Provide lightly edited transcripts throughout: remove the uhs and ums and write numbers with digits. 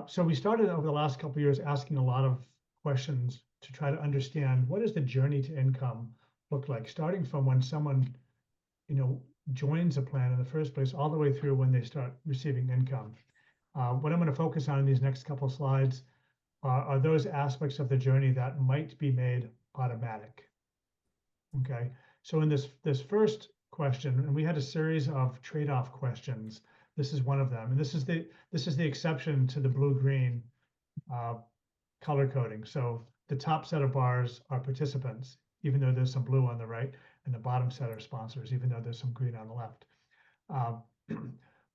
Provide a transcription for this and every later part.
So we started over the last couple of years asking a lot of questions to try to understand what does the journey to income look like, starting from when someone, you know, joins a plan in the first place, all the way through when they start receiving income. What I'm going to focus on in these next couple of slides are those aspects of the journey that might be made automatic. Okay, so in this first question, and we had a series of trade-off questions. This is one of them, and this is the exception to the blue-green color coding. So the top set of bars are participants, even though there's some blue on the right, and the bottom set are sponsors, even though there's some green on the left.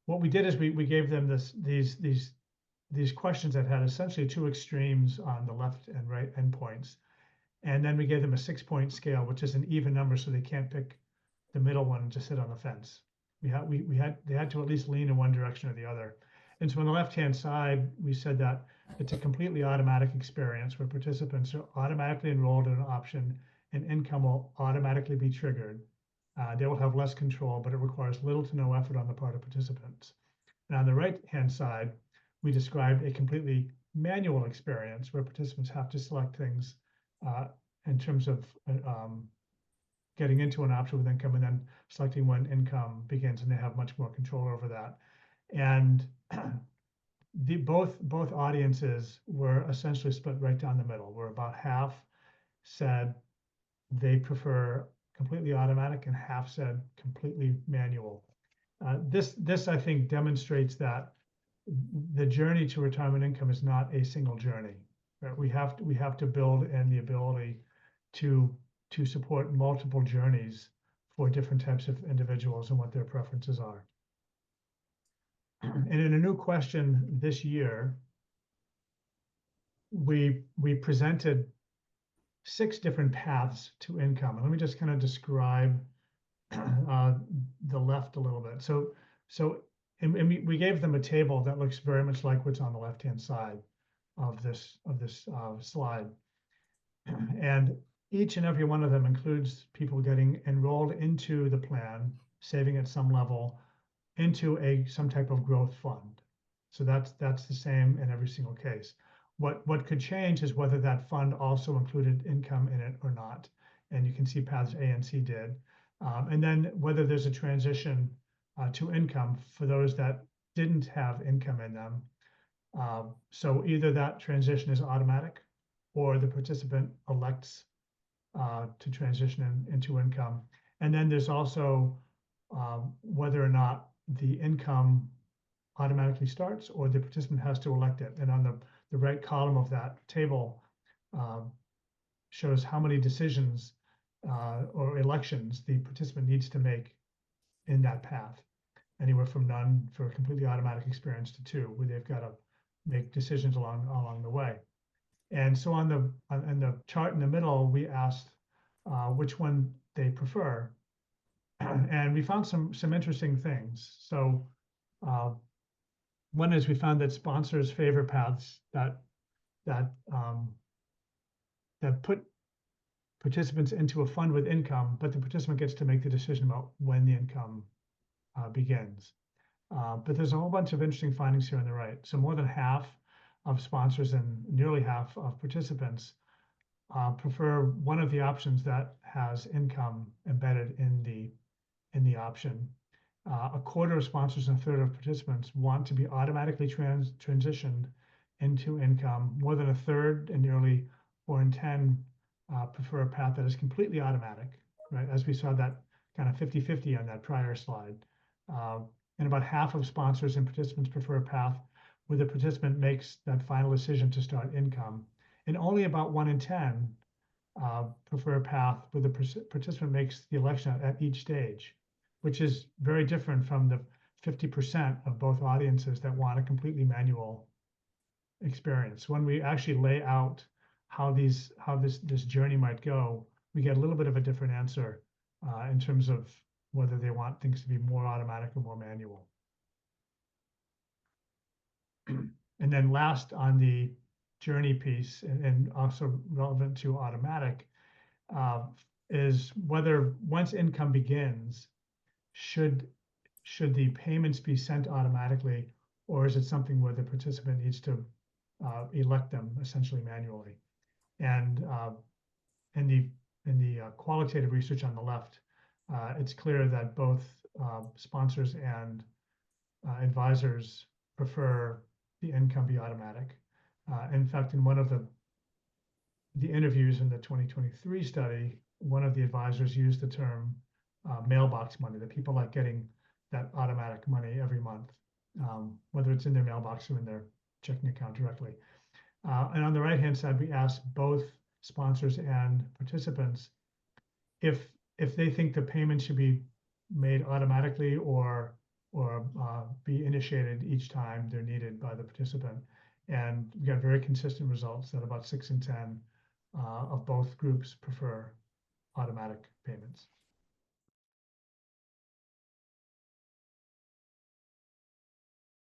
What we did is we gave them these questions that had essentially two extremes on the left and right endpoints. And then we gave them a 6-point scale, which is an even number, so they can't pick the middle one and just sit on the fence. They had to at least lean in one direction or the other. And so on the left-hand side, we said that it's a completely automatic experience where participants are automatically enrolled in an option and income will automatically be triggered. They will have less control, but it requires little to no effort on the part of participants. And on the right-hand side, we described a completely manual experience where participants have to select things in terms of getting into an option with income and then selecting when income begins, and they have much more control over that. And both audiences were essentially split right down the middle, where about half said they prefer completely automatic and half said completely manual. This I think demonstrates that the journey to retirement income is not a single journey. Right? We have to build in the ability to support multiple journeys for different types of individuals and what their preferences are. And in a new question this year, we presented 6 different paths to income. And let me just kind of describe the left a little bit. And we gave them a table that looks very much like what's on the left-hand side of this slide. And each and every one of them includes people getting enrolled into the plan, saving at some level, into some type of growth fund. So that's the same in every single case. What could change is whether that fund also included income in it or not. And you can see paths A and C did. And then whether there's a transition to income for those that didn't have income in them. So either that transition is automatic or the participant elects to transition into income. And then there's also whether or not the income automatically starts or the participant has to elect it. And on the right column of that table shows how many decisions or elections the participant needs to make in that path. Anywhere from none for a completely automatic experience to 2, where they've got to make decisions along the way. And so on the chart in the middle, we asked which one they prefer, and we found some interesting things. So one is we found that sponsors favor paths that put participants into a fund with income, but the participant gets to make the decision about when the income begins. But there's a whole bunch of interesting findings here on the right. So more than half of sponsors and nearly half of participants prefer one of the options that has income embedded in the option. A quarter of sponsors and a third of participants want to be automatically transitioned into income. More than a third and nearly 4 in 10 prefer a path that is completely automatic, right? As we saw that kind of 50-50 on that prior slide. And about half of sponsors and participants prefer a path where the participant makes that final decision to start income. And only about 1 in 10 prefer a path where the participant makes the election at each stage, which is very different from the 50% of both audiences that want a completely manual experience. When we actually lay out how this journey might go, we get a little bit of a different answer in terms of whether they want things to be more automatic or more manual. And then last on the journey piece, and also relevant to automatic, is whether once income begins, should the payments be sent automatically, or is it something where the participant needs to elect them essentially manually? And in the qualitative research on the left, it's clear that both sponsors and advisors prefer the income be automatic. In fact, in one of the interviews in the 2023 study, one of the advisors used the term mailbox money, that people like getting that automatic money every month, whether it's in their mailbox or in their checking account directly. And on the right-hand side, we asked both sponsors and participants if they think the payment should be made automatically or be initiated each time they're needed by the participant. And we got very consistent results that about 6 in 10 of both groups prefer automatic payments.